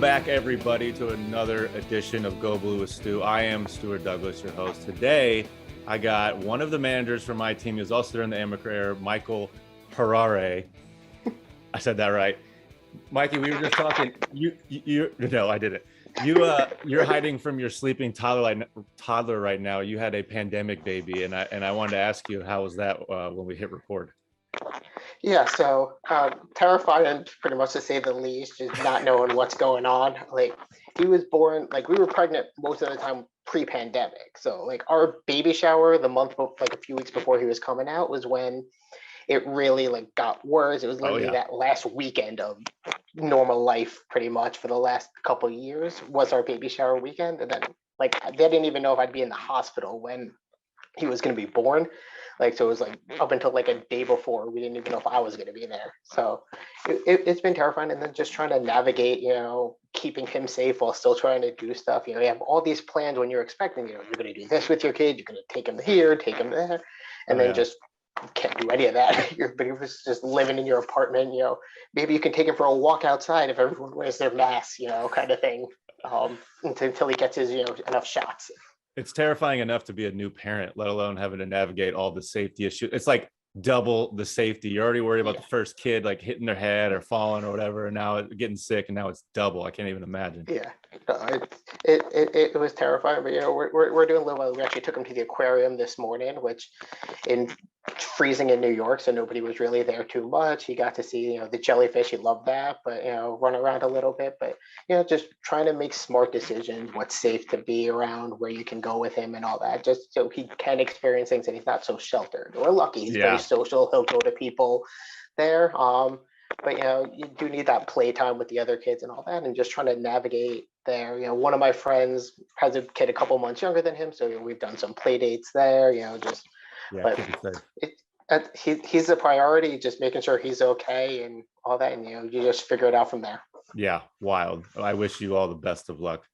back, everybody, to another edition of Go Blue with Stu. I am Stuart Douglas, your host. Today, I got one of the managers from my team who's also there in the amateur era, Michael Harary. I said that right. Mikey, we were just talking. No, I didn't. You're hiding from your sleeping toddler right now. You had a pandemic baby, and I wanted to ask you, how was that when we hit record? Yeah, so terrifying, pretty much to say the least, just not knowing what's going on. Like, he was born, like, we were pregnant most of the time pre-pandemic. So, like, our baby shower the month, like, a few weeks before he was coming out was when it really, like, got worse. It was literally that last weekend of normal life, pretty much, for the last couple of years was our baby shower weekend. And then, like, they didn't even know if I'd be in the hospital when he was going to be born. Like, so it was like up until like a day before, we didn't even know if I was going to be there. So it's been terrifying. And then just trying to navigate, keeping him safe while still trying to do stuff. You have all these plans when you're expecting, you're going to do this with your kid, you're going to take him here, take him there, and then just can't do any of that. But he was just living in your apartment, maybe you can take him for a walk outside if everyone wears their masks, kind of thing, until he gets his, enough shots. It's terrifying enough to be a new parent, let alone having to navigate all the safety issues. It's like double the safety. You're already worried about the first kid, like hitting their head or falling or whatever, and now getting sick, and now it's double. I can't even imagine. Yeah, it was terrifying, but we're doing a little well. We actually took him to the aquarium this morning, which in freezing in New York, so nobody was really there too much. He got to see, the jellyfish. He loved that, but run around a little bit. But just trying to make smart decisions, what's safe to be around, where you can go with him, and all that, just so he can experience things and he's not so sheltered. We're lucky; he's very social. He'll go to people there. But you do need that playtime with the other kids and all that, and just trying to navigate there. One of my friends has a kid a couple months younger than him, so we've done some play dates there. But he's a priority, just making sure he's okay and all that, and you just figure it out from there. Yeah, wild. I wish you all the best of luck.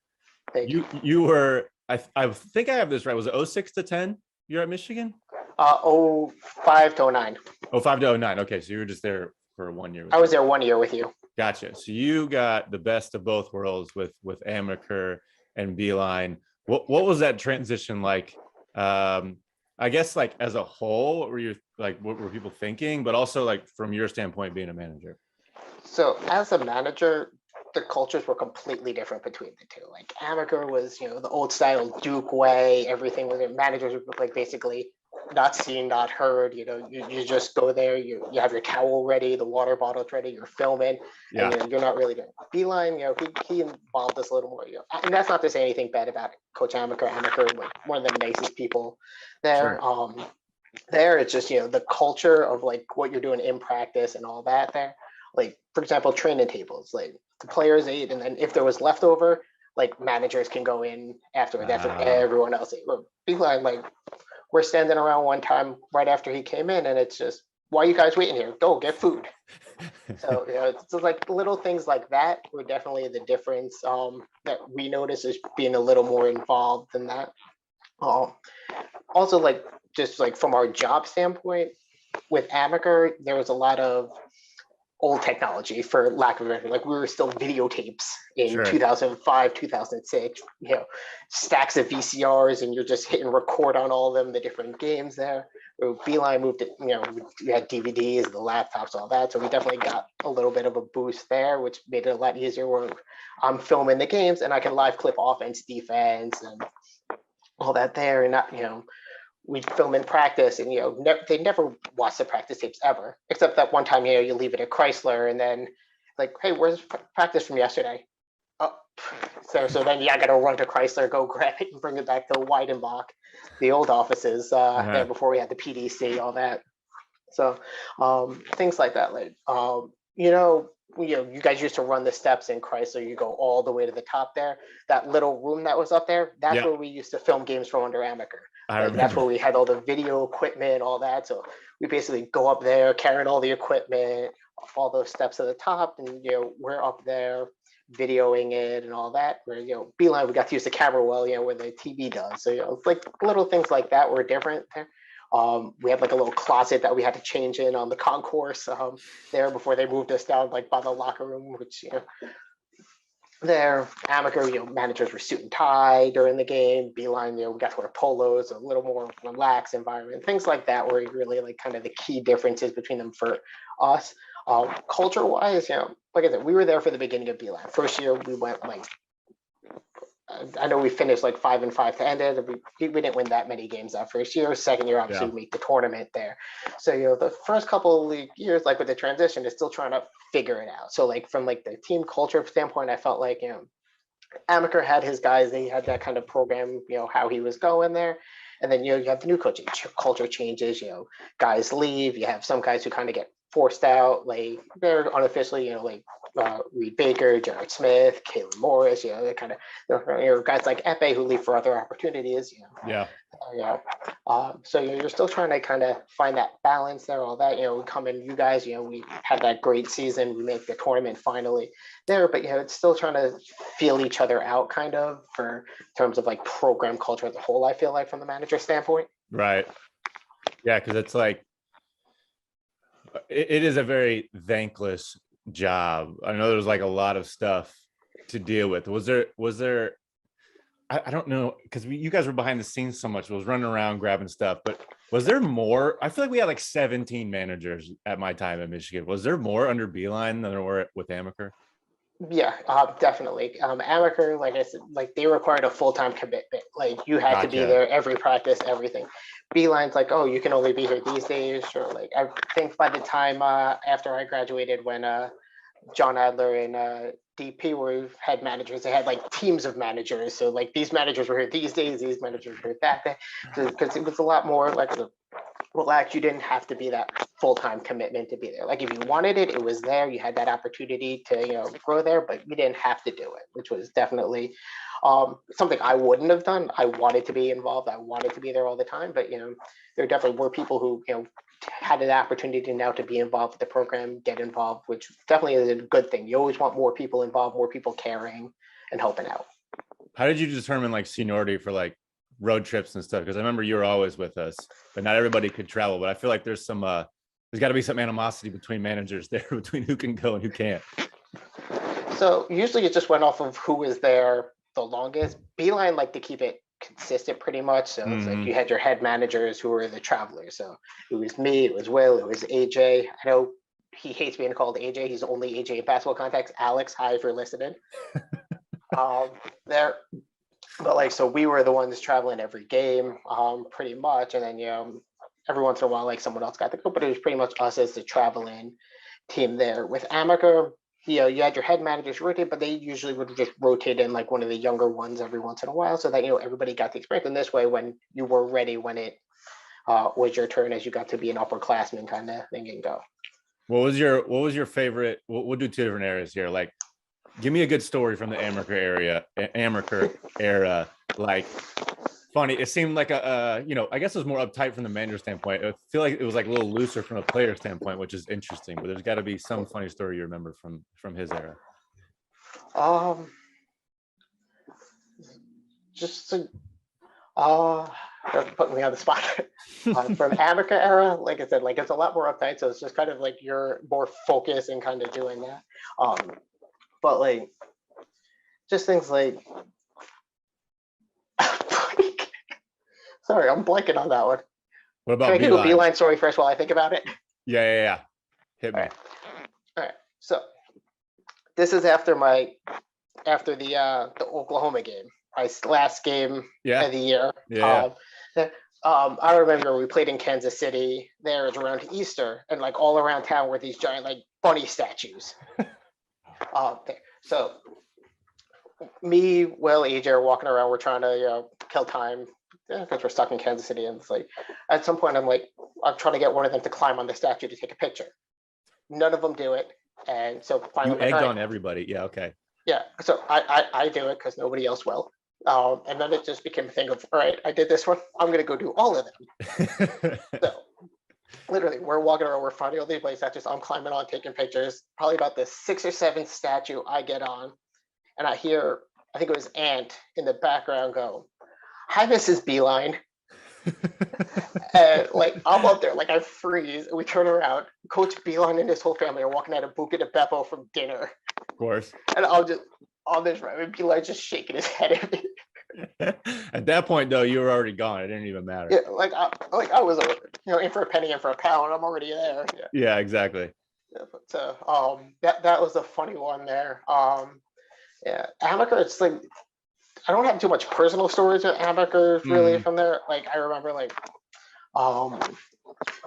Thank you. You were, I think I have this right. Was it 06 to 10? You're at Michigan? 05 to 09. 05 to 09. Okay, so you were just there for 1 year. I was there 1 year with you. Gotcha. So you got the best of both worlds with Amaker and Beeline. What was that transition like? I guess, like, as a whole, what were people thinking, but also, like, from your standpoint being a manager? So as a manager, the cultures were completely different between the two. Like, Amaker was, the old style Duke way. Everything was, managers were like basically not seen, not heard. You just go there, you have your towel ready, the water bottle's ready, you're filming, and you're not really doing Beeline. He involved us a little more. And that's not to say anything bad about Coach Amaker. Amaker, like, one of the nicest people there. Sure. There it's just the culture of, like, what you're doing in practice and all that there. Like, for example, training tables, like, the players ate, and then if there was leftover, like, managers can go in afterward. That's what everyone else ate. Beeline, like, we're standing around one time right after he came in, and it's just, why are you guys waiting here? Go get food. So it's like little things like that were definitely the difference that we noticed as being a little more involved in that. Also, like, just like from our job standpoint with Amaker, there was a lot of old technology, for lack of anything. Like, we were still videotapes in 2005, 2006, stacks of VCRs, and you're just hitting record on all of them, the different games there. Beeline moved it, we had DVDs, the laptops, all that. So we definitely got a little bit of a boost there, which made it a lot easier where I'm filming the games and I can live clip offense, defense, and all that there. And not, we film in practice, and they never watch the practice tapes ever, except that one time you leave it at Chrysler, and then, like, hey, where's practice from yesterday? Oh, so then I got to run to Chrysler, go grab it, and bring it back to Weidenbach, the old offices there before we had the PDC, all that. So things like that, like you guys used to run the steps in Chrysler. You go all the way to the top there. That little room that was up there, that's where we used to film games from under Amaker. That's where we had all the video equipment, all that. So we basically go up there, carrying all the equipment, all those steps at the top, and we're up there videoing it and all that. Where Beeline, we got to use the camera well, where the TV does. So it's like little things like that were different there. We had like a little closet that we had to change in on the concourse there before they moved us down, like, by the locker room, which there. Amateur, managers were suit and tie during the game. Beeline, we got to wear polos, a little more relaxed environment, things like that, were really like kind of the key differences between them for us. Culture wise, like I said, we were there for the beginning of Beeline. First year, we went like, I know we finished like 5-5 to end it. We didn't win that many games that first year. Second year, obviously, we made the tournament there. So, the first couple of years, like with the transition, is still trying to figure it out. So, like from like the team culture standpoint, I felt like, Amaker had his guys, they had that kind of program, how he was going there. And then, you have the new coaching culture changes, guys leave. You have some guys who kind of get forced out, like they're unofficially, like Reed Baker, Jared Smith, Kalen Morris, they're kind of, guys like Epe who leave for other opportunities, Yeah. So you're still trying to kind of find that balance there, all that, we come in, you guys, we had that great season, we make the tournament finally there, but it's still trying to feel each other out kind of for terms of like program culture as a whole, I feel like from the manager standpoint. Right. Yeah, because it's like it is a very thankless job. I know there's like a lot of stuff to deal with. Was there I don't know, because you guys were behind the scenes so much. I was running around grabbing stuff, but was there more? I feel like we had like 17 managers at my time at Michigan. Was there more under Beeline than there were with Amaker? Yeah, definitely. Amaker, like I said, like they required a full-time commitment. Like you had to be there every practice, everything. Beeline's like, oh, you can only be here these days. Sure. Like I think by the time after I graduated, when John Adler and DP were head managers, they had like teams of managers. So like these managers were here these days, these managers were here that day, because it was a lot more like relaxed. You didn't have to be that full-time commitment to be there. Like if you wanted it, it was there. You had that opportunity to grow there, but you didn't have to do it, which was definitely something I wouldn't have done. I wanted to be involved. I wanted to be there all the time, but there definitely were people who had an opportunity now to be involved with the program, get involved, which definitely is a good thing. You always want more people involved, more people caring and helping out. How did you determine like seniority for like road trips and stuff? Because I remember you were always with us, but not everybody could travel. But I feel like there's got to be some animosity between managers there, between who can go and who can't. So usually it just went off of who was there the longest. Beeline liked to keep it consistent pretty much. So it's like you had your head managers who were the travelers. So it was me, it was Will, it was AJ. I know he hates being called AJ. He's only AJ in basketball context. Alex, hi if you're listening. There. But like, so we were the ones traveling every game, pretty much. And then, every once in a while, like someone else got to go, but it was pretty much us as the traveling team there. With Amaker, you had your head managers rotate, but they usually would just rotate in like one of the younger ones every once in a while, so that everybody got the experience. And this way, when you were ready, when it was your turn, as you got to be an upperclassman kind of thing and go. What was your favorite? We'll do two different areas here. Like, give me a good story from the Amaker era. Like, funny. It seemed like I guess it was more uptight from the manager standpoint. I feel like it was like a little looser from a player standpoint, which is interesting. But there's got to be some funny story you remember from his era. Just putting me on the spot. From Amaker era, like I said, like it's a lot more uptight, so it's just kind of like you're more focused and kind of doing that. But like, just things like. Sorry, I'm blanking on that one. What about Can I do a Beeline story first while I think about it? Yeah. Hit me. All right. So this is after the Oklahoma game, my last game of the year. Yeah. I remember we played in Kansas City. There, it's around Easter, and like all around town were these giant like bunny statues. So me, Will, AJ are walking around. We're trying to kill time. Because we're stuck in Kansas City, and it's like at some point I'm trying to get one of them to climb on the statue to take a picture. None of them do it, and so finally you egged on everybody. Yeah, okay. Yeah, so I do it because nobody else will, and then it just became a thing of, all right, I did this one, I'm gonna go do all of them. So literally, we're walking around, we're finding all these places statues. I'm climbing on, taking pictures. Probably about the 6th or 7th statue I get on, and I hear, I think it was Ant in the background go, "Hi, Mrs. Beeline." And like I'm up there, like I freeze. And we turn around. Coach Beeline and his whole family are walking out of Buca de Beppo from dinner. Of course. And on this ride. And Eli just shaking his head at me. At that point, though, you were already gone. It didn't even matter. Yeah, I was, in for a penny, in for a pound. I'm already there. Yeah, Yeah, exactly. yeah, but that was a funny one there. Yeah, Amaker. It's like I don't have too much personal stories with Amaker really from there. Like I remember um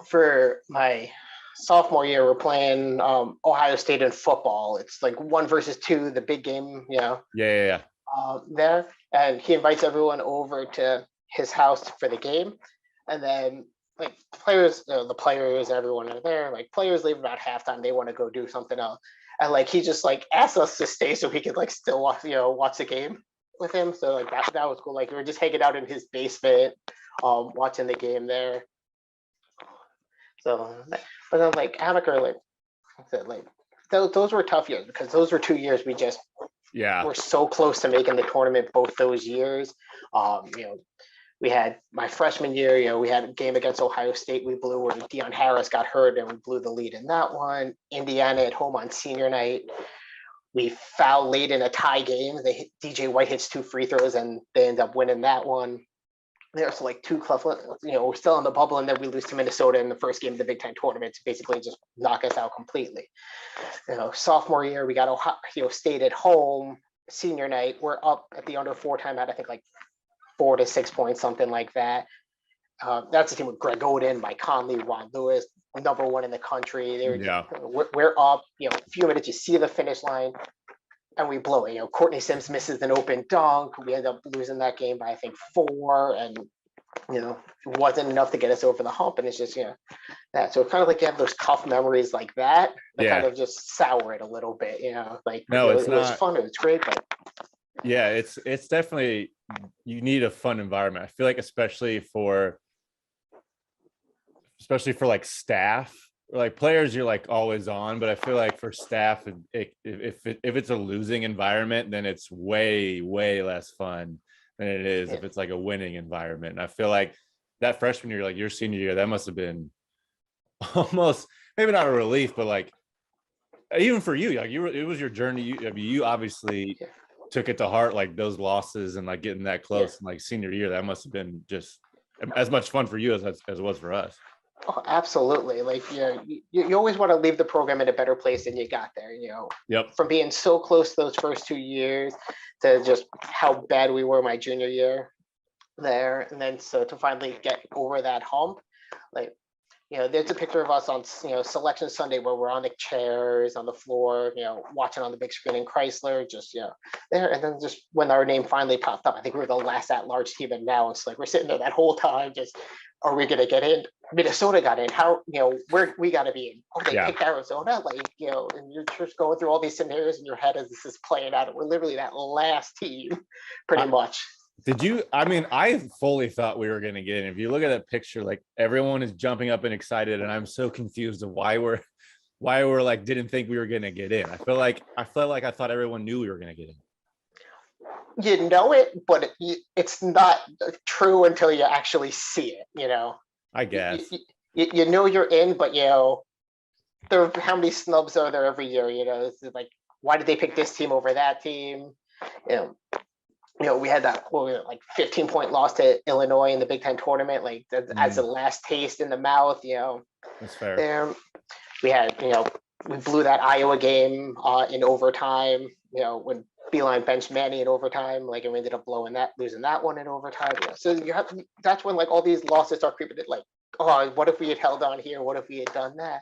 for my sophomore year, we're playing Ohio State in football. It's like 1 versus 2, the big game, Yeah. there. And he invites everyone over to his house for the game. And then like the players, everyone are there. Like players leave about halftime. They want to go do something else. And like he just like asked us to stay so he could like still watch the game with him. So like that was cool. Like we were just hanging out in his basement, watching the game there. So, but then like Amaker, like I said, like those were tough years because those were 2 years we just were so close to making the tournament both those years. We had my freshman year, we had a game against Ohio State we blew where Deion Harris got hurt and we blew the lead in that one. Indiana at home on senior night. We fouled late in a tie game. DJ White hits 2 free throws and they end up winning that one. There's like 2 clubs, we're still in the bubble, and then we lose to Minnesota in the first game of the Big Ten tournament to basically just knock us out completely. Sophomore year, we got Ohio State at home. Senior night, we're up at the under 4 time at I think like 4 to 6 points, something like that. That's a team with Greg Oden, Mike Conley, Ron Lewis, number 1 in the country. We're up, a few minutes, you see the finish line, and we blow it. Courtney Sims misses an open dunk. We end up losing that game by I think 4, and it wasn't enough to get us over the hump. And it's just that. So kind of like you have those tough memories like that kind of just sour it a little bit. Like no, it was fun. It was great, but yeah, it's definitely, you need a fun environment. I feel like especially for like staff. Like players, you're like always on, but I feel like for staff, if it's a losing environment, then it's way less fun than it is if it's like a winning environment. And I feel like that freshman year, like your senior year, that must have been almost maybe not a relief, but like even for you, like it was your journey. You obviously took it to heart, like those losses and like getting that close. And like senior year, that must have been just as much fun for you as it was for us. Oh, absolutely. Like, you always want to leave the program in a better place than you got there, from being so close those first 2 years to just how bad we were my junior year there. And then so to finally get over that hump, like, there's a picture of us on, Selection Sunday where we're on the chairs, on the floor, watching on the big screen in Chrysler, just, there. And then just when our name finally popped up, I think we were the last at-large team announced. Like, we're sitting there that whole time, just, are we going to get in? Minnesota got in. How, where we got to be in? Oh, they picked Arizona? Like, and you're just going through all these scenarios in your head as this is playing out. We're literally that last team, pretty much. I fully thought we were going to get in. If you look at that picture, like everyone is jumping up and excited, and I'm so confused of why we're like didn't think we were going to get in. I felt like I thought everyone knew we were going to get in. But it's not true until you actually see it. I guess you're in, but how many snubs are there every year? It's like, why did they pick this team over that team? We had that 15-point loss to Illinois in the Big Ten tournament, like as the last taste in the mouth. That's fair. We had we blew that Iowa game in overtime. When Beeline benched Manny in overtime, like, and we ended up losing that one in overtime. So that's when like all these losses start creeping in, like, oh, what if we had held on here? What if we had done that?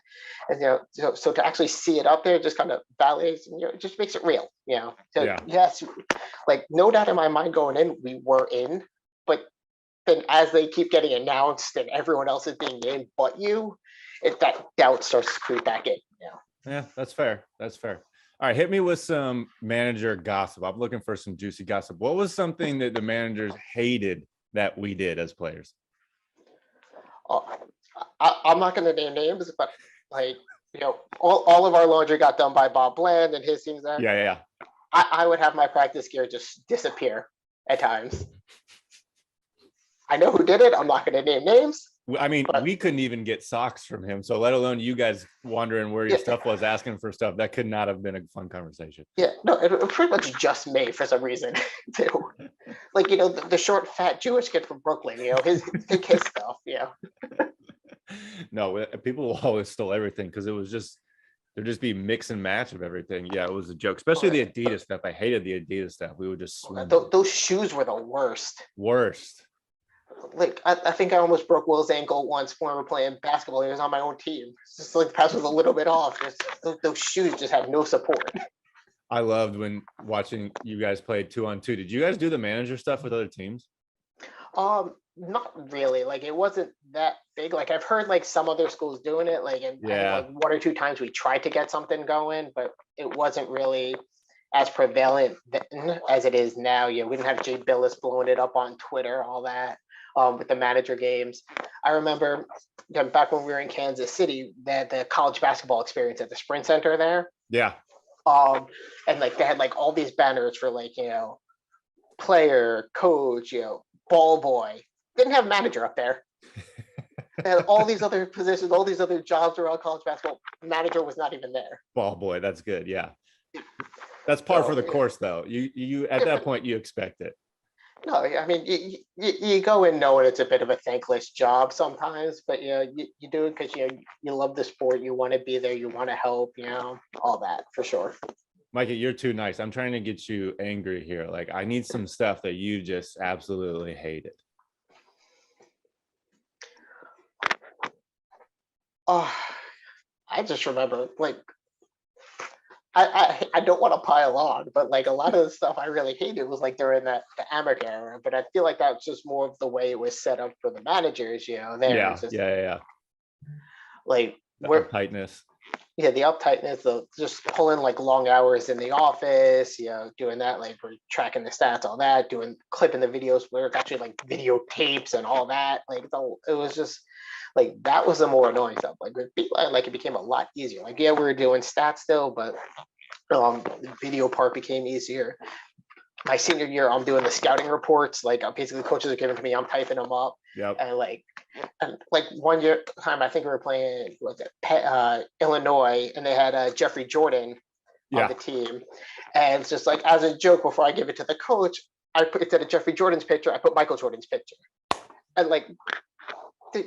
And so to actually see it up there just kind of validates, it just makes it real. Yes, like no doubt in my mind going in, we were in, but then as they keep getting announced and everyone else is being in but that doubt starts to creep back in. Yeah, that's fair. All right, hit me with some manager gossip. I'm looking for some juicy gossip. What was something that the managers hated that we did as players? I'm not going to name names, but like, all of our laundry got done by Bob Bland and his teams there. Yeah. I would have my practice gear just disappear at times. I know who did it. I'm not going to name names, I mean, But we couldn't even get socks from him. So let alone you guys wondering where your yeah, stuff was, asking for stuff. That could not have been a fun conversation. yeah, no, it was pretty much just me for some reason too. Like the short, fat Jewish kid from Brooklyn. His take his stuff. No, people will always steal everything because it was just there'd just be mix and match of everything. Yeah, it was a joke, especially the Adidas stuff. I hated the Adidas stuff. We would just swim. Those shoes were the worst. Worst. Like I think I almost broke Will's ankle once when we were playing basketball. He was on my own team. It's just like the pass was a little bit off. Those shoes just have no support. I loved when watching you guys play 2-on-2. Did you guys do the manager stuff with other teams? Not really. Like it wasn't that big. Like I've heard like some other schools doing it. Like and I think like one or two times we tried to get something going, but it wasn't really as prevalent then as it is now. We didn't have Jay Billis blowing it up on Twitter, all that. With the manager games, I remember back when we were in Kansas City, they had the college basketball experience at the Sprint Center there. Yeah. And like they had like all these banners for like player, coach, ball boy. Didn't have manager up there. And all these other positions, all these other jobs around college basketball, manager was not even there. Ball boy, that's good. Yeah, that's par for the course, though. You at that point you expect it. No, I mean you go in knowing it's a bit of a thankless job sometimes, but you do it because you love the sport, you want to be there, you want to help, all that for sure. Mikey, you're too nice. I'm trying to get you angry here. Like I need some stuff that you just absolutely hated. Oh, I just remember like I don't want to pile on, but like a lot of the stuff I really hated was like during the Amaker era. But I feel like that's just more of the way it was set up for the managers. Yeah. Like the uptightness. Yeah, the uptightness of just pulling like long hours in the office. Doing that, like we're tracking the stats, all that, clipping the videos where it's actually like videotapes and all that. Like it was just like that was the more annoying stuff. Like with Beeline, like it became a lot easier. Like we were doing stats still, but the video part became easier. My senior year, I'm doing the scouting reports. Like basically, coaches are giving to me. I'm typing them up. Yep. And like 1 year time, I think we were playing Illinois, and they had Jeffrey Jordan on the team. And it's just like as a joke, before I give it to the coach, I put instead of Jeffrey Jordan's picture, I put Michael Jordan's picture. And like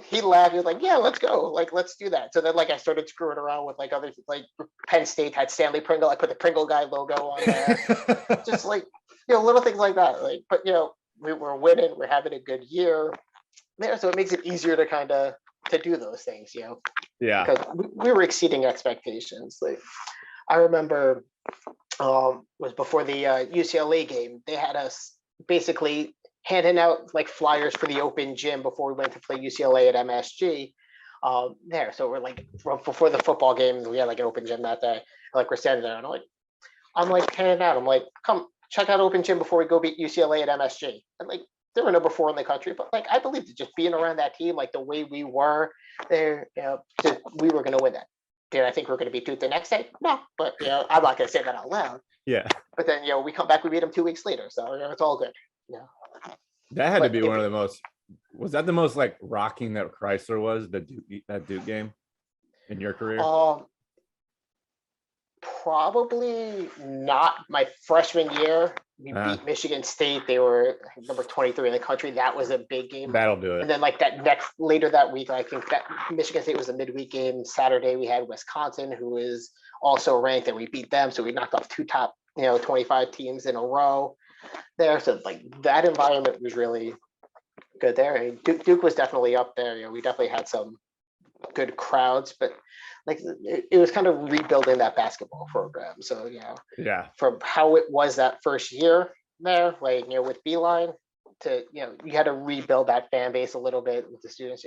he laughed. He was like, "Yeah, let's go. Like, let's do that." So then, like, I started screwing around with like other like Penn State had Stanley Pringle. I put the Pringle guy logo on there. Just like little things like that. Like, but we're winning. We're having a good year there, so it makes it easier to kind of to do those things. Yeah. Because we were exceeding expectations. Like, I remember was before the UCLA game. They had us basically handing out like flyers for the open gym before we went to play UCLA at MSG there. So we're like before the football game, we had like an open gym that day. Like we're standing there and I'm like handing out. I'm like, come check out open gym before we go beat UCLA at MSG. And like they were number 4 in the country, but like I believe that just being around that team, like the way we were there, we were going to win that. Did I think we are going to beat Duke the next day? No, but I'm not going to say that out loud. Yeah. But then we come back, we beat them 2 weeks later, so it's all good. Yeah. That had to be one of the most. Was that the most like rocking that Chrysler was that Duke game in your career? Probably not. My freshman year, we beat Michigan State. They were number 23 in the country. That was a big game. That'll do it. And then like later that week, I think that Michigan State was a midweek game. Saturday we had Wisconsin, who is also ranked, and we beat them. So we knocked off 2 top 25 teams in a row there. So like that environment was really good there. I mean, Duke was definitely up there. We definitely had some good crowds, but like it was kind of rebuilding that basketball program. So from how it was that first year there, like with Beeline to you had to rebuild that fan base a little bit with the students.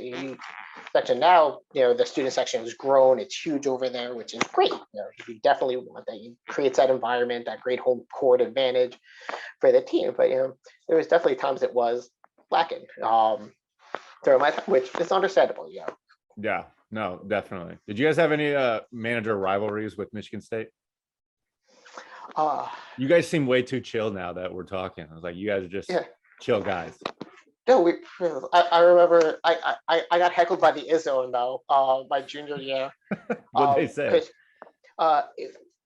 Section now, the student section has grown. It's huge over there, which is great. You definitely want that. It creates that environment, that great home court advantage for the team. But there was definitely times it was lacking during my time, which is understandable. Yeah, no, definitely. Did you guys have any manager rivalries with Michigan State? You guys seem way too chill now that we're talking. I was like, you guys are just chill guys. No, I remember I got heckled by the Izzone though, my junior year, What'd they say? because uh,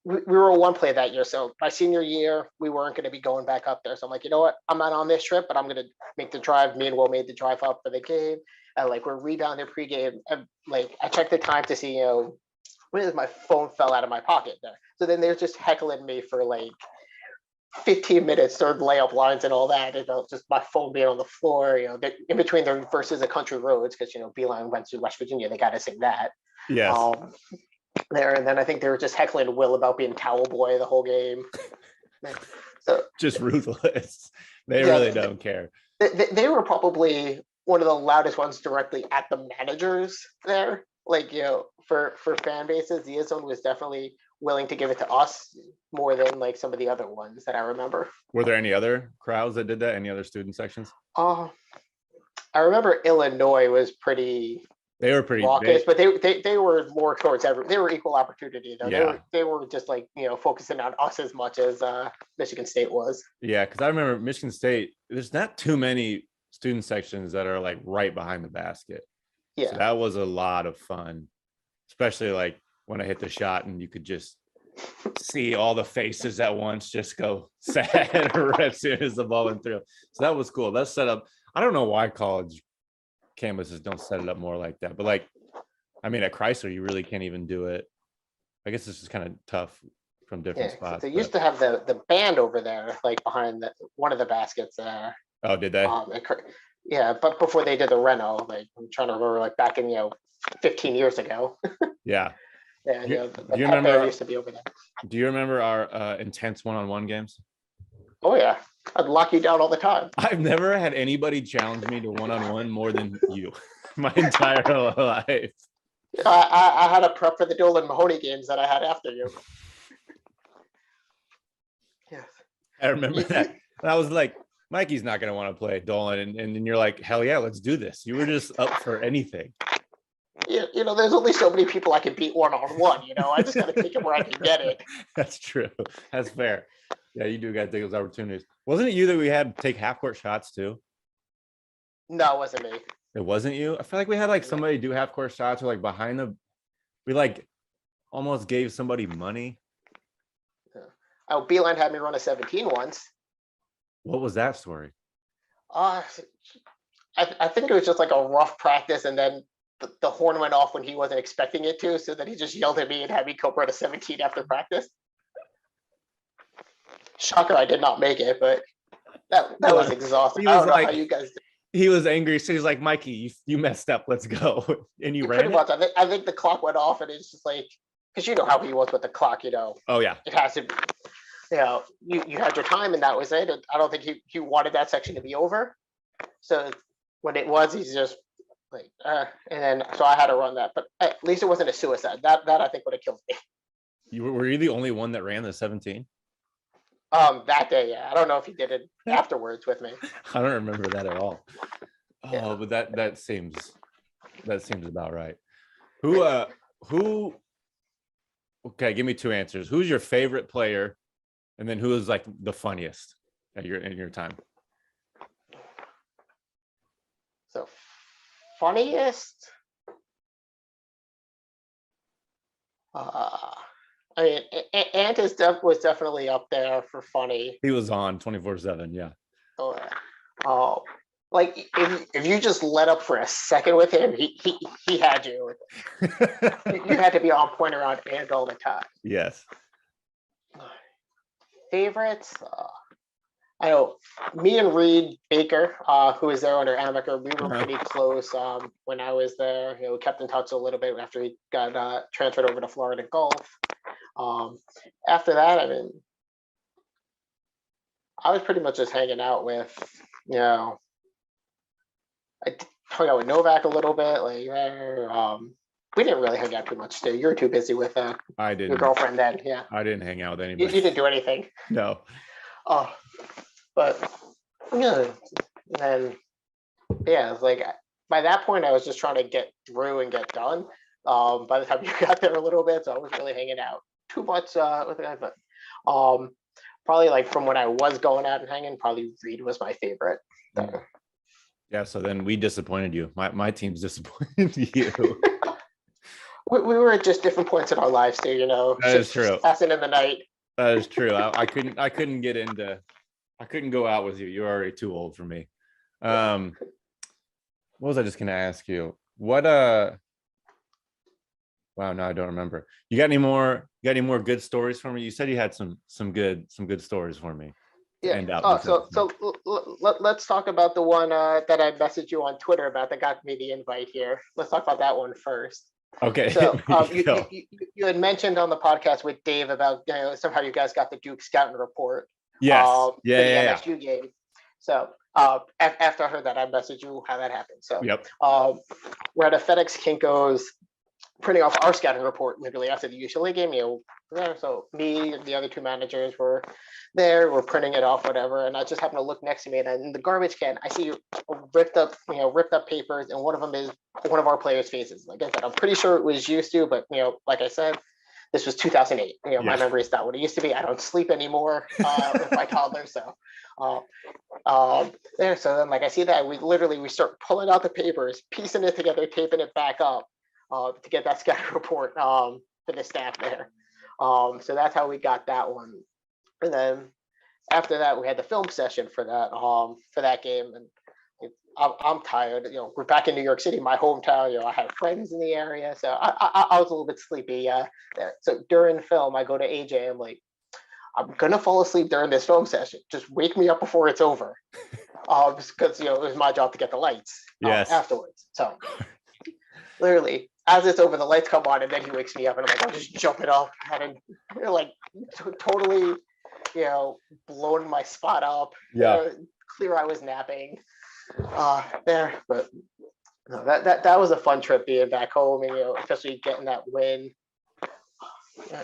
we were a one play that year. So my senior year, we weren't going to be going back up there. So I'm like, you know what? I'm not on this trip, but I'm going to make the drive. Me and Will made the drive up for the game. And like we're rebounding pregame. And like I checked the time to see, when is my phone fell out of my pocket there. So then they're just heckling me for like 15 minutes, third layup lines and all that. Just my phone being on the floor, in between the versus the country roads, because Beeline went to West Virginia, they got to sing that. Yes. There, and then I think they were just heckling Will about being towel boy the whole game. So just ruthless. They really don't care. They were probably one of the loudest ones directly at the managers there. Like, for fan bases, the Izzone was definitely willing to give it to us more than like some of the other ones that I remember. Were there any other crowds that did that? Any other student sections? I remember Illinois was pretty. They were pretty raucous, but they were more towards they were equal opportunity though. Yeah. They were just like focusing on us as much as Michigan State was. Yeah, because I remember Michigan State. There's not too many student sections that are like right behind the basket. Yeah, so that was a lot of fun, especially like when I hit the shot and you could just see all the faces at once just go sad as soon as the ball went through. So that was cool. That set up. I don't know why college campuses don't set it up more like that, but like, I mean, at Chrysler, you really can't even do it. I guess this is kind of tough from different spots. They used to have the band over there, like behind one of the baskets. Oh, did they? Yeah, but before they did the reno, like I'm trying to remember, like back in 15 years ago. Yeah. Yeah, do you remember? Used to be over there. Do you remember our intense one-on-one games? Oh yeah, I'd lock you down all the time. I've never had anybody challenge me to one-on-one more than you, my entire life. I had a prep for the Dolan Mahoney games that I had after you. Yes, I remember that. And I was like, Mikey's not going to want to play Dolan, and then you're like, hell yeah, let's do this. You were just up for anything. There's only so many people I can beat one-on-one. I just got to take it where I can get it. That's true. That's fair. Yeah, you do got to take those opportunities. Wasn't it you that we had to take half-court shots too? No, it wasn't me. It wasn't you? I feel like we had like somebody do half-court shots or like we like almost gave somebody money. Oh, Beeline had me run a 17 once. What was that story? I think it was just like a rough practice, and then the horn went off when he wasn't expecting it to, so then he just yelled at me and had me go run a 17 after practice. Shocker, I did not make it, but that was exhausting. I don't know how you guys did. He was angry, so he's like, Mikey, you messed up, let's go. And you ran pretty much. I think the clock went off, and it's just like, because you know how he was with the clock, Oh yeah, it has to be, you had your time and that was it. And I don't think he wanted that section to be over, so when it was, he's just like and then so I had to run that, but at least it wasn't a suicide. That I think would have killed me. Were you the only one that ran the 17? That day, yeah. I don't know if he did it afterwards with me. I don't remember that at all. Oh, Yeah. But that seems about right. Who? Okay, give me two answers. Who's your favorite player, and then who is like the funniest in your time? So funniest. I mean, Ant was definitely up there for funny. He was on 24/7. Yeah. Like if you just let up for a second with him, he had you. You had to be on point around Ant all the time. Yes. Favorites. I know me and Reed Baker, who was there under Amaker, we were pretty close when I was there. We kept in touch a little bit after he got transferred over to Florida Gulf. After that, I mean, I was pretty much just hanging out with, I hung out with Novak a little bit. Like, we didn't really hang out too much. Still, you were too busy with I didn't. your girlfriend then. Yeah, I didn't hang out with anybody. you didn't do anything. No. But then it's like by that point I was just trying to get through and get done. By the time you got there a little bit, so I was really hanging out too much with the guy. But probably like from when I was going out and hanging, probably Reed was my favorite. Yeah. So then we disappointed you. My team's disappointed you. We were at just different points in our lives too, That is true. passing in the night. That is true. I couldn't get into. I couldn't go out with you. You're already too old for me. What was I just gonna ask you? What Wow, no, I don't remember. You got any more? You got any more good stories for me? You said you had some good stories for me to Yeah. end out Oh, this so episode. let's talk about the one that I messaged you on Twitter about that got me the invite here. Let's talk about that one first. Okay, So here you go. you had mentioned on the podcast with Dave about somehow you guys got the Duke scouting report Yes. for the Yeah. MSU game. So after I heard that, I messaged you how that happened. So Yep. we're at a FedEx Kinko's printing off our scouting report literally after the UCLA game. So me and the other two managers were there. We're printing it off, whatever. And I just happened to look next to me, and in the garbage can, I see ripped up papers, and one of them is one of our players' faces. Like I said, I'm pretty sure it was used to, but like I said, this was 2008. My memory is not what it used to be. I don't sleep anymore with my toddler, so. There. So then, like I see that we start pulling out the papers, piecing it together, taping it back up to get that scouting report for the staff there. So that's how we got that one. And then after that, we had the film session for that game. And I'm tired. We're back in New York City, my hometown. I have friends in the area, so I was a little bit sleepy there. So during film, I go to AJ. I'm like, I'm gonna fall asleep during this film session. Just wake me up before it's over, because it was my job to get the lights afterwards. So literally, as it's over, the lights come on, and then he wakes me up, and I'm like, I'm just jumping up, and like totally, blowing my spot up. Yeah. Clear I was napping there, but no, that was a fun trip being back home, and especially getting that win.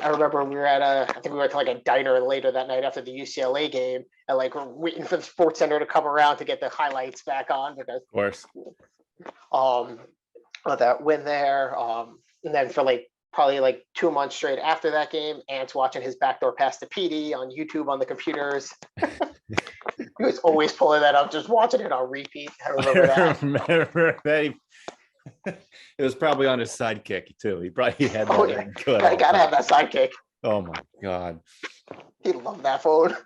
I remember we were I think we went to like a diner later that night after the UCLA game, and like we're waiting for the Sports Center to come around to get the highlights back on because, of course, that win there. And then for probably 2 months straight after that game, Ant's watching his backdoor pass to PD on YouTube on the computers. He was always pulling that up, just watching it on repeat. I remember that. It was probably on his sidekick too. He probably had that. Oh, yeah. I gotta have that sidekick. Oh my God. He loved that phone.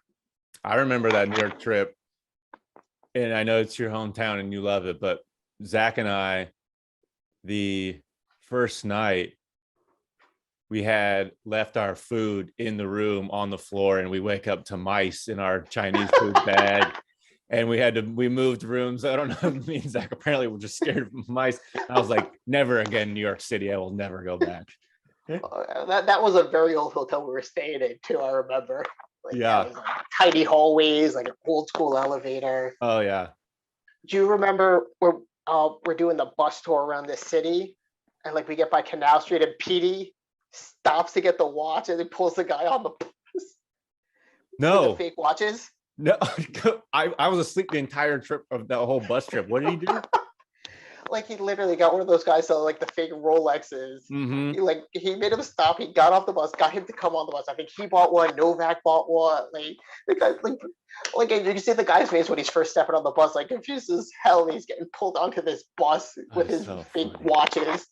I remember that New York trip, and I know it's your hometown and you love it, but Zach and I, the first night, we had left our food in the room on the floor, and we wake up to mice in our Chinese food bag. And we moved rooms. I don't know. Me and Zach apparently were just scared of mice. I was like, never again, New York City. I will never go back. That was a very old hotel we were staying in too. I remember. Yeah. Tiny hallways, like an old school elevator. Oh yeah. Do you remember we're doing the bus tour around the city, and we get by Canal Street, and PD stops to get the watch, and then pulls the guy on the bus. No. With the fake watches. No, I was asleep the entire trip of that whole bus trip. What did he do? He literally got one of those guys selling the fake Rolexes. Mm-hmm. He made him stop. He got off the bus, got him to come on the bus. I think he bought one. Novak bought one. The guy, you can see the guy's face when he's first stepping on the bus, confused as hell. And he's getting pulled onto this bus with his fake watches.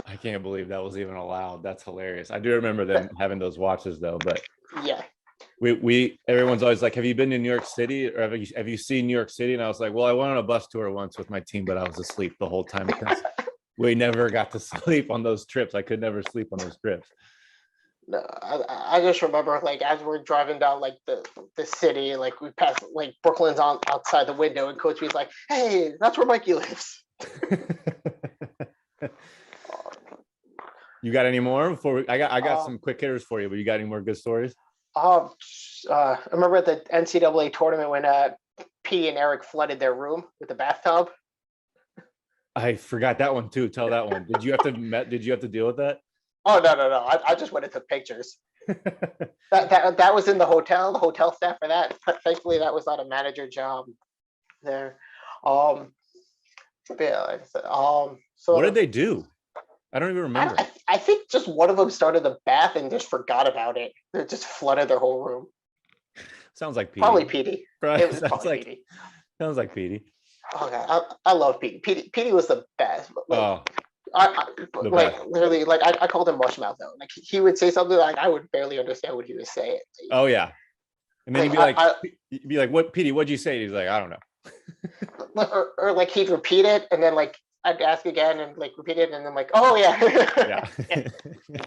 I can't believe that was even allowed. That's hilarious. I do remember them having those watches though, but yeah. Everyone's always like, have you been to New York City, or have you seen New York City? And I was like, well, I went on a bus tour once with my team, but I was asleep the whole time because we never got to sleep on those trips. I could never sleep on those trips. No, I just remember as we're driving down the city, we pass Brooklyn's outside the window, and Coach B's like, hey, that's where Mikey lives. You got any more before I got some quick hitters for you, but you got any more good stories? I remember at the NCAA tournament when P and Eric flooded their room with the bathtub. I forgot that one too. Tell that one. Did you have to deal with that? Oh no. I just went and took pictures. that was in the hotel staff for that. Thankfully that was not a manager job there. So what did they do? I don't even remember. I think just one of them started the bath and just forgot about it. It just flooded their whole room. Sounds like PD. Probably PD. Right. It was probably PD. Sounds like PD. Oh god, I love Petey. Petey was the best. Like Oh, the like best. literally, like I called him Mushmouth though. Like he would say something like I would barely understand what he was saying. Oh yeah. And then Like you'd be like, what, Petey, what'd you say? He's like, I don't know. or like he'd repeat it and then like I'd ask again and like repeat it and then like, oh yeah. Yeah.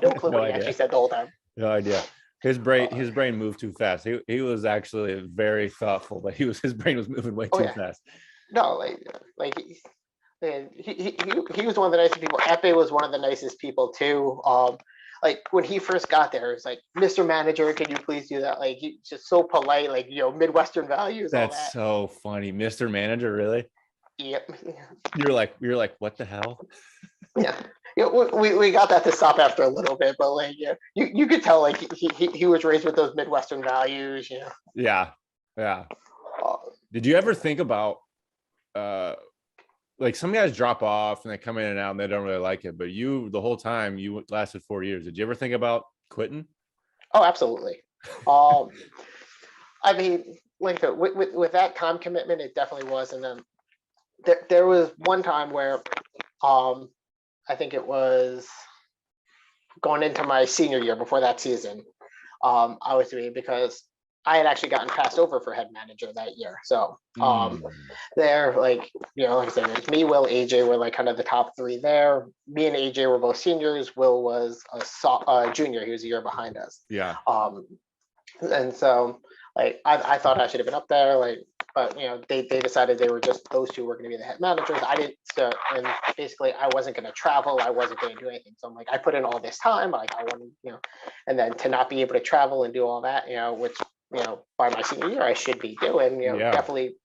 No clue No what he actually idea. said the whole time. No idea. His brain moved too fast. He was actually very thoughtful, but his brain was moving way Oh too yeah. fast. No, like and he was one of the nicest people. Epe was one of the nicest people too. Like when he first got there, it's like, Mr. Manager, can you please do that? Like he's just so polite, like Midwestern values, all That's that. so funny. Mr. Manager, really? Yep. You're like, what the hell? Yeah. Yeah, we got that to stop after a little bit, but like yeah, you could tell like he was raised with those Midwestern values, Yeah. Yeah. Uh, Did you ever think about like some guys drop off and they come in and out and they don't really like it, but you the whole time you lasted 4 years. Did you ever think about quitting? oh, absolutely. Um, I mean, like with that time commitment, it definitely was. And then there was one time where I think it was going into my senior year before that season. I was doing because I had actually gotten passed over for head manager that year. So there, like, like I said, it's me, Will, AJ were like kind of the top three there. Me and AJ were both seniors. Will was a junior. He was a year behind us. Yeah. And so like I thought I should have been up there, like, but they decided they were just those two were going to be the head managers. I didn't start, and basically I wasn't going to travel. I wasn't going to do anything. So I'm like, I put in all this time, like I wanted, and then to not be able to travel and do all that, which by my senior year I should be doing, Yeah. definitely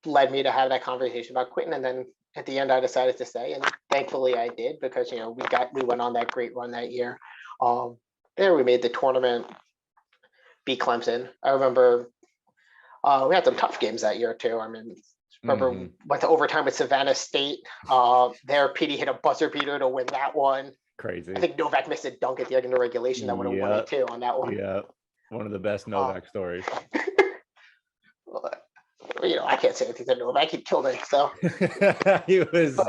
led me to have that conversation about quitting. And then at the end I decided to stay, and thankfully I did, because we went on that great run that year. There we made the tournament, beat Clemson. I remember we had some tough games that year too. I mean, remember went to overtime with Savannah State. There, Petey hit a buzzer beater to win that one. Crazy. I think Novak missed a dunk at the end of regulation that would have won it too on that one. Yeah, one of the best Novak stories. I can't say anything to Novak. He killed it. So he was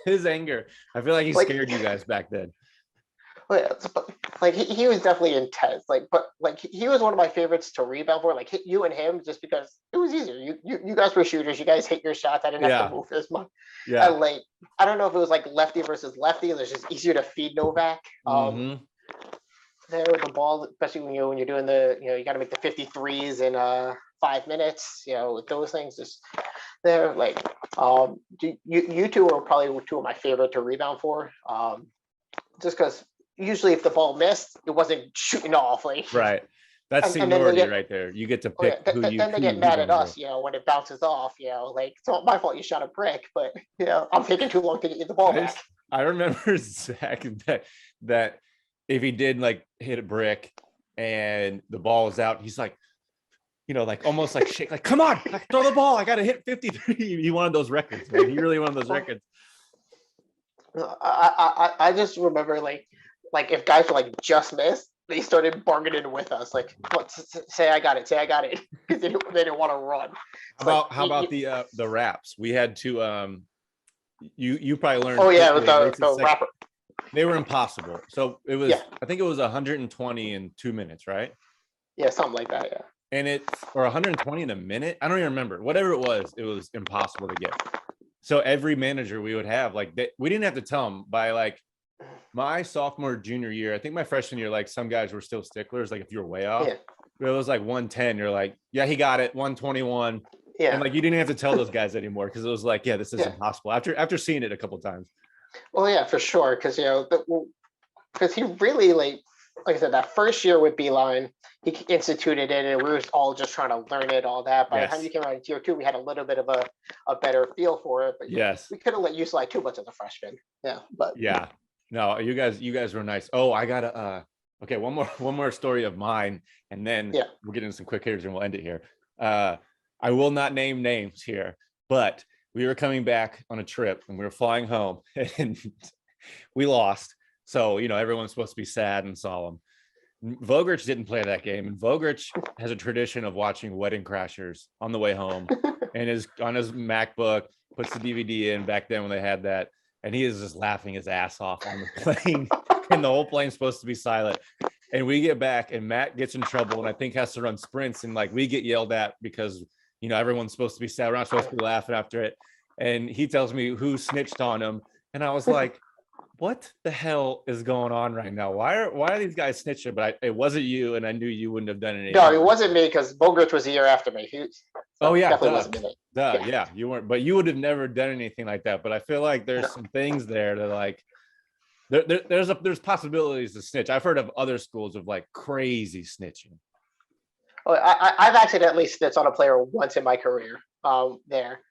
his anger. I feel like he scared you guys back then. Like he was definitely intense. But he was one of my favorites to rebound for. Like hit you and him, just because it was easier. You guys were shooters. You guys hit your shots. I didn't have to move as much. Yeah. And I don't know if it was like lefty versus lefty. It was just easier to feed Novak. There with the ball, especially when you're doing the you got to make the 53s in 5 minutes. With those things, just there you two are probably two of my favorite to rebound for. Just because usually if the ball missed, it wasn't shooting off. Right. That's seniority right there. You get to pick who you. Then they get mad at us, when it bounces off. It's not my fault you shot a brick, but I'm taking too long to get you the ball back. I remember Zach that if he did hit a brick and the ball was out, he's like, almost like shake, like, come on, throw the ball. I got to hit 53. He wanted those records, man. He really wanted those records. I just remember if guys were just missed, they started bargaining with us, say I got it, because they didn't want to run. How about the raps? We had to you probably learned. Oh yeah, with the rapper. They were impossible. So it was I think it was 120 in 2 minutes, right? Yeah, something like that. Yeah. And or 120 in a minute. I don't even remember. Whatever it was impossible to get. So every manager we would have, we didn't have to tell them by my sophomore, junior year. I think my freshman year, some guys were still sticklers. If you're way off, it was 110. You're like, yeah, he got it. 121. Yeah. And you didn't have to tell those guys anymore, because it was this is impossible after seeing it a couple of times. Well, yeah, for sure. Because, because he really, like I said, that first year with Beeline, he instituted it, and we were all just trying to learn it, all that. By the time you came around year two, we had a little bit of a better feel for it. But we couldn't let you slide too much as a freshman. Yeah, but no, you guys were nice. Oh, I gotta okay, one more story of mine, and then we'll get into some quick hitters and we'll end it here. I will not name names here, but we were coming back on a trip and we were flying home and we lost. So, everyone's supposed to be sad and solemn. Vogrich didn't play that game, and Vogrich has a tradition of watching Wedding Crashers on the way home, and is on his MacBook, puts the DVD in back then when they had that, and he is just laughing his ass off on the plane, and the whole plane's supposed to be silent. And we get back, and Matt gets in trouble, and I think has to run sprints, and like we get yelled at because everyone's supposed to be sad. We're not supposed to be laughing after it. And he tells me who snitched on him, and I was like, what the hell is going on right now? Why are these guys snitching? But it wasn't you, and I knew you wouldn't have done anything. No, it wasn't me because Bogert was a year after me. Definitely wasn't me. Yeah, you weren't. But you would have never done anything like that. But I feel like there's some things there that like there's possibilities to snitch. I've heard of other schools of like crazy snitching. Well, I've accidentally snitched on a player once in my career. There.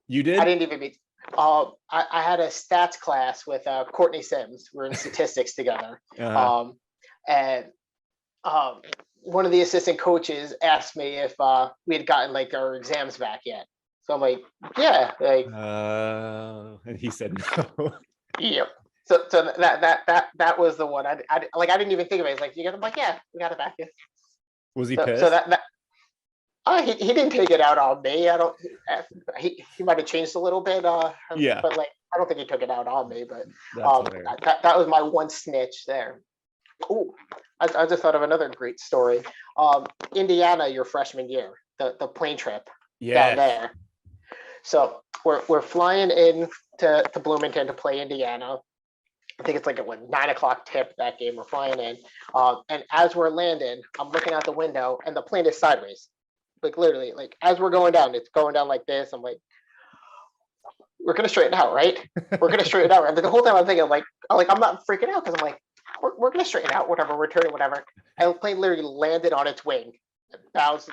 You did? I didn't even meet. I had a stats class with Courtney Sims. We're in statistics together. Uh-huh. And one of the assistant coaches asked me if we had gotten like our exams back yet. So I'm like, yeah. Like, and he said no. Yep. So that was the one. I didn't even think of it. He's like, you got it? I'm like, yeah, we got it back. Yeah. Was he pissed? So he didn't take it out on me. He might have changed a little bit. Yeah. But like, I don't think he took it out on me. But that was my one snitch there. Oh, I just thought of another great story. Indiana, your freshman year, the plane trip down there. So we're flying in to Bloomington to play Indiana. I think it's like a 9:00 tip that game. We're flying in, and as we're landing, I'm looking out the window, and the plane is sideways. Like literally, like as we're going down, it's going down like this. I'm like, we're gonna straighten out, right? We're gonna straighten out. And the whole time I'm thinking, I'm not freaking out because I'm like, we're gonna straighten out, whatever. We're turning, whatever. And the plane literally landed on its wing, bounced.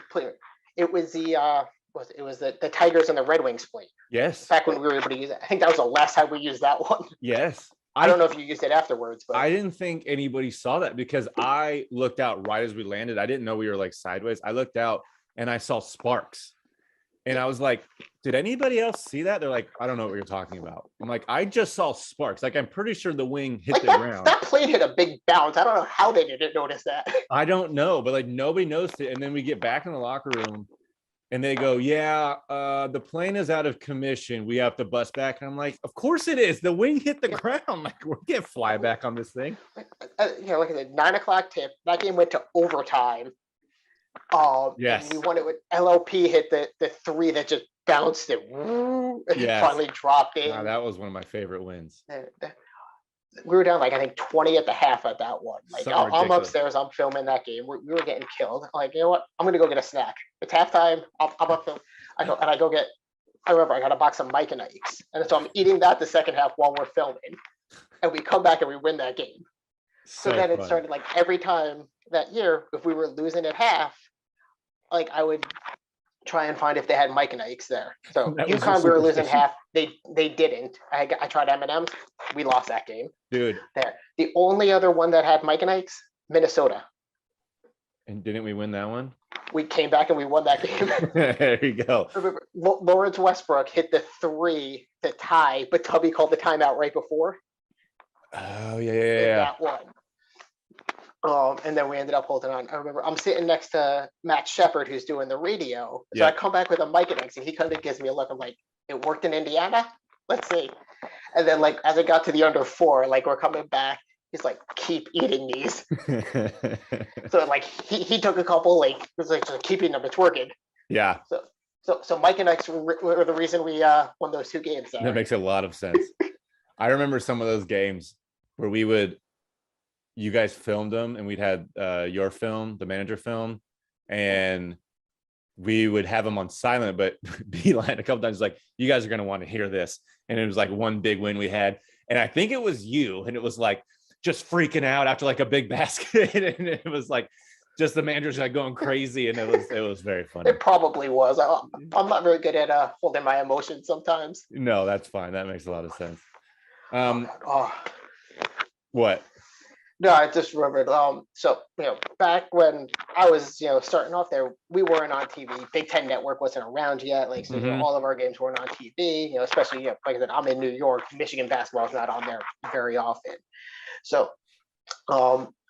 It was the Tigers and the Red Wings plane. Yes. Back when we were able to use it, I think that was the last time we used that one. Yes. I don't know if you used it afterwards, but I didn't think anybody saw that because I looked out right as we landed. I didn't know we were like sideways. I looked out and I saw sparks, and I was like, did anybody else see that? They're like, I don't know what you're talking about. I'm like, I just saw sparks. Like, I'm pretty sure the wing hit the ground. That plane hit a big bounce. I don't know how they didn't notice that. I don't know, but like nobody noticed it. And then we get back in the locker room and they go, yeah, the plane is out of commission. We have to bus back. And I'm like, of course it is. The wing hit the ground. Like, we can't fly back on this thing. Like I said, 9:00 tip. That game went to overtime. Yes. And we won it with LLP hit the three that just bounced it. And finally dropped in. Wow, that was one of my favorite wins. We were down like I think 20 at the half at that one. Like I'm upstairs, I'm filming that game. We were getting killed. I'm like, you know what? I'm gonna go get a snack. It's halftime. I'm up film. I remember I got a box of Mike and Ike's, and so I'm eating that the second half while we're filming, and we come back and we win that game. So then it started like every time that year, if we were losing at half, like I would try and find if they had Mike and Ike's there. So UConn, we were losing half. They didn't. I tried M&M's. We lost that game. Dude. There. The only other one that had Mike and Ike's, Minnesota. And didn't we win that one? We came back and we won that game. There you go. Remember, Lawrence Westbrook hit the three to tie, but Tubby called the timeout right before. Oh, yeah. That one. And then we ended up holding on. I remember I'm sitting next to Matt Shepard, who's doing the radio. So I come back with a mic and he kind of gives me a look. I'm like, it worked in Indiana? Let's see. And then like, as I got to the under 4, like we're coming back, he's like, keep eating these. So like, he took a couple, like, it was like, just keeping them, it's working. Yeah. So Mike and Ike's were the reason we won those 2 games. That makes a lot of sense. I remember some of those games where you guys filmed them and we'd had your film, the manager film, and we would have them on silent, but Beeline a couple times like, you guys are going to want to hear this. And it was like one big win we had. And I think it was you. And it was like just freaking out after like a big basket. And it was like just the managers like going crazy. And it was very funny. It probably was. I'm not very good at holding my emotions sometimes. No, that's fine. That makes a lot of sense. What? No, I just remembered. So back when I was, starting off there, we weren't on TV. Big Ten Network wasn't around yet. Like, so all of our games weren't on TV. Especially like I said, I'm in New York. Michigan basketball is not on there very often. So,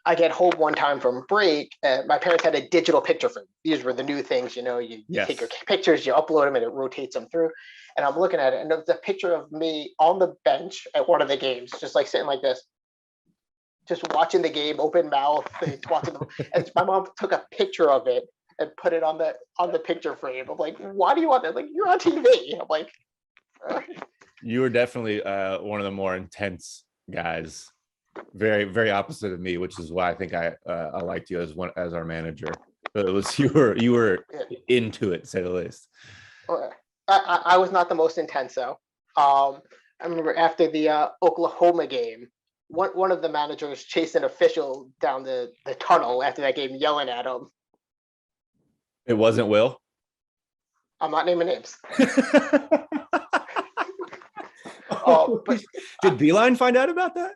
I get home one time from break, and my parents had a digital picture frame. These were the new things, you take your pictures, you upload them, and it rotates them through. And I'm looking at it, and there's a picture of me on the bench at one of the games, just like sitting like this, just watching the game, open mouth, watching them. And my mom took a picture of it and put it on the picture frame. I'm like, why do you want that? Like, you're on TV. I'm like, you were definitely one of the more intense guys. Very, very opposite of me, which is why I think I liked you as our manager. But it was you were into it, to say the least. I was not the most intense though. I remember after the Oklahoma game, one of the managers chased an official down the tunnel after that game, yelling at him. It wasn't Will? I'm not naming names. But did Beeline find out about that?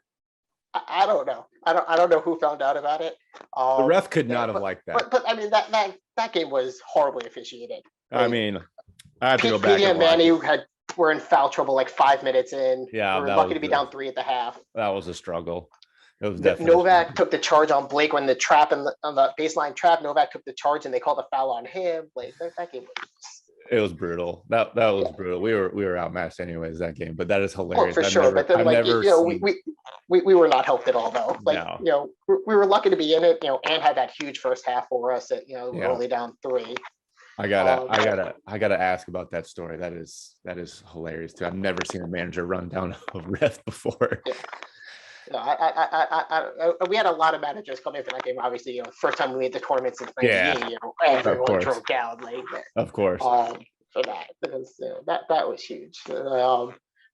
I don't know. I don't know who found out about it. The ref could not have liked that. But I mean that game was horribly officiated. I mean, I have to go back. Petey and Manny were in foul trouble like 5 minutes in. Yeah, we were lucky to be down 3 at the half. That was a struggle. It was definitely Novak took the charge on Blake when the trap on the baseline trap. Novak took the charge and they called a foul on him. Like that game was. It was brutal. That was brutal. We were outmatched anyways that game, but that is hilarious. Oh, for sure. But then, like, we were not helped at all though. Like, no. We were lucky to be in it. Ann had that huge first half for us. That we were only down 3. I gotta ask about that story. That is hilarious too. I've never seen a manager run down a ref before. Yeah. We had a lot of managers come in for that game. Obviously, first time we made the tournament since 1980, everyone drove down like that. Of course. For that, because that was huge.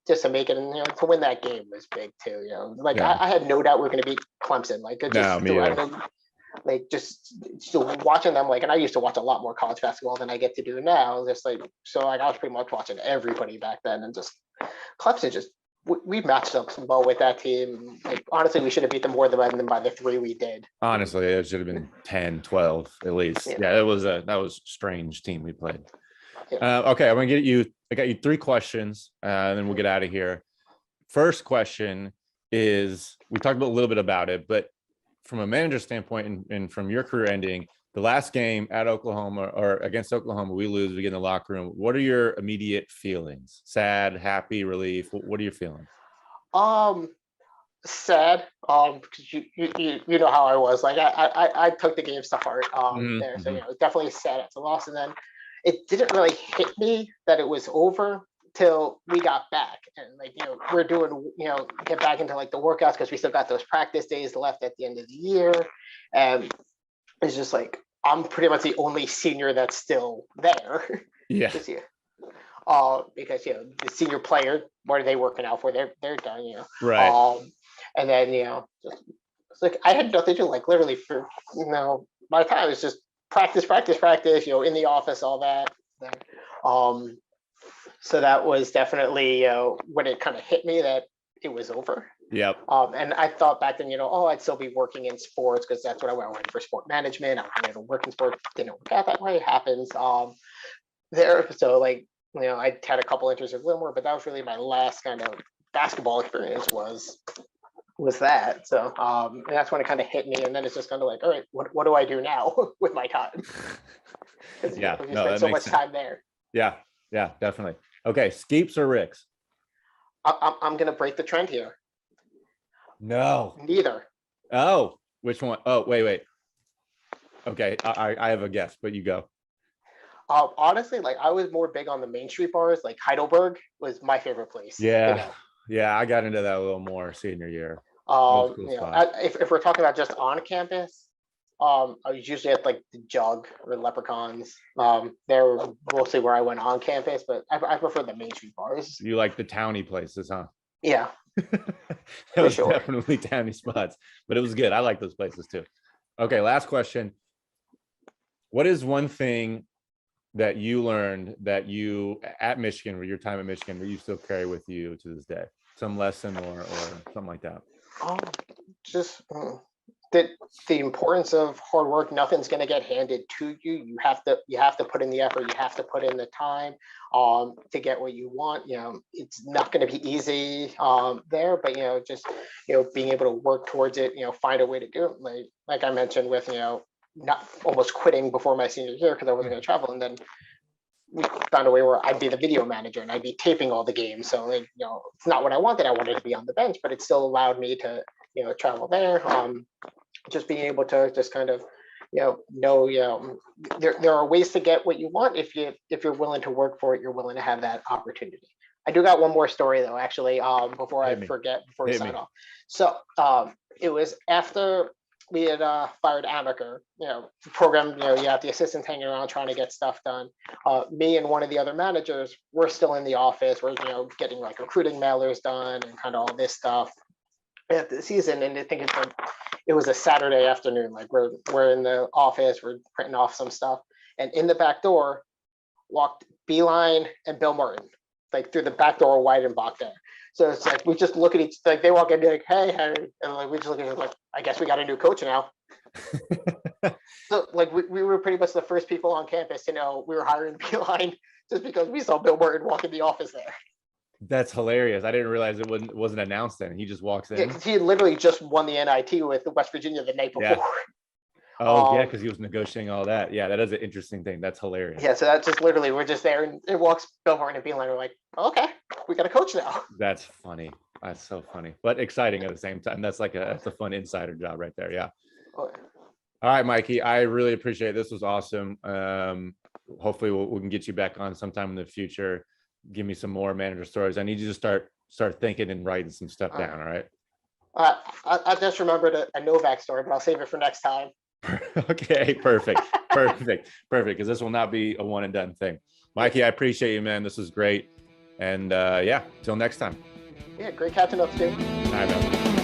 Just to make it, and to win that game was big too. I had no doubt we were going to beat Clemson. Just watching them, and I used to watch a lot more college basketball than I get to do now. I was pretty much watching everybody back then, and just Clemson just. We matched up some well with that team. Honestly, we should have beat them more than by the 3 we did. Honestly, it should have been 10, 12 at least. Yeah, that was a strange team we played. Yeah. Okay, I'm gonna get you. I got you 3 questions, and then we'll get out of here. First question is: we talked a little bit about it, but from a manager standpoint, and from your career ending, the last game at Oklahoma or against Oklahoma, we lose, we get in the locker room. What are your immediate feelings? Sad, happy, relief? What are you feeling? Sad. Because you know how I was. I took the games to heart. There, so definitely sad at the loss, and then it didn't really hit me that it was over till we got back, and we're doing get back into the workouts because we still got those practice days left at the end of the year, and it's just I'm pretty much the only senior that's still there. Yeah. This year. Because the senior player, what are they working out for? They're done. Right. And then it's I had nothing to do. Literally for my time was just practice. In the office, all that. So that was definitely when it kind of hit me that it was over. Yep. And I thought back then, I'd still be working in sports because that's what I went for sport management. I wanted to work in sports. Didn't work out that way. It happens. There. So I had a couple interviews with Livermore, but that was really my last kind of basketball experience was that. So that's when it kind of hit me. And then it's just kind of all right, what do I do now with my time? Yeah. You spend so much time there. Yeah. Yeah, definitely. Okay. Skeeps or Ricks? I'm going to break the trend here. No. Neither. Oh, which one? Oh, wait. Okay, I have a guess, but you go. Honestly, I was more big on the Main Street bars. Heidelberg was my favorite place. Yeah, yeah, I got into that a little more senior year. Cool if we're talking about just on campus, I was usually at the Jug or Leprechauns. They're mostly where I went on campus, but I prefer the Main Street bars. You like the towny places, huh? Yeah. That was definitely towny spots, but it was good. I like those places too. Okay, last question. What is one thing that you learned that you at Michigan, or your time at Michigan, that you still carry with you to this day? Some lesson or something like that? the importance of hard work. Nothing's going to get handed to you. You have to put in the effort. You have to put in the time to get what you want. It's not going to be easy there, but just being able to work towards it. Find a way to do it. Like I mentioned with not almost quitting before my senior year because I wasn't going to travel, and then we found a way where I'd be the video manager and I'd be taping all the games. So it's not what I wanted. I wanted to be on the bench, but it still allowed me to travel there. Just being able to just kind of there are ways to get what you want if you're willing to work for it. You're willing to have that opportunity. I do got one more story though, actually, before I forget, before we sign off. So it was after we had fired Amaker, the program, you have the assistants hanging around trying to get stuff done. Me and one of the other managers, we're still in the office. We're, getting like recruiting mailers done and kind of all this stuff at the season. And I think it was a Saturday afternoon. Like we're in the office, we're printing off some stuff. And in the back door walked Beeline and Bill Martin, like through the back door, Weidenbach there. So it's like we just look at each, like they walk in and be like, "Hey, Harry," and like we just look at it like, "I guess we got a new coach now." So like we were pretty much the first people on campus to know we were hiring Beeline just because we saw Bill Martin walk in the office there. That's hilarious. I didn't realize it wasn't announced then. He just walks in. Yeah, he literally just won the NIT with West Virginia the night before. Yeah. Oh, yeah, because he was negotiating all that. Yeah, that is an interesting thing. That's hilarious. Yeah, so that's just literally, we're just there and it walks Bill Martin and Beeline. We're like, okay, we got a coach now. That's funny. That's so funny, but exciting at the same time. That's a fun insider job right there. Yeah. Oh. All right, Mikey, I really appreciate it. This was awesome. Hopefully we can get you back on sometime in the future. Give me some more manager stories. I need you to start thinking and writing some stuff down. All right. I just remembered a Novak story, but I'll save it for next time. Okay, perfect. Because this will not be a one and done thing. Mikey, I appreciate you, man. This was great. And yeah, till next time. Yeah, great catching up, too. All right, man.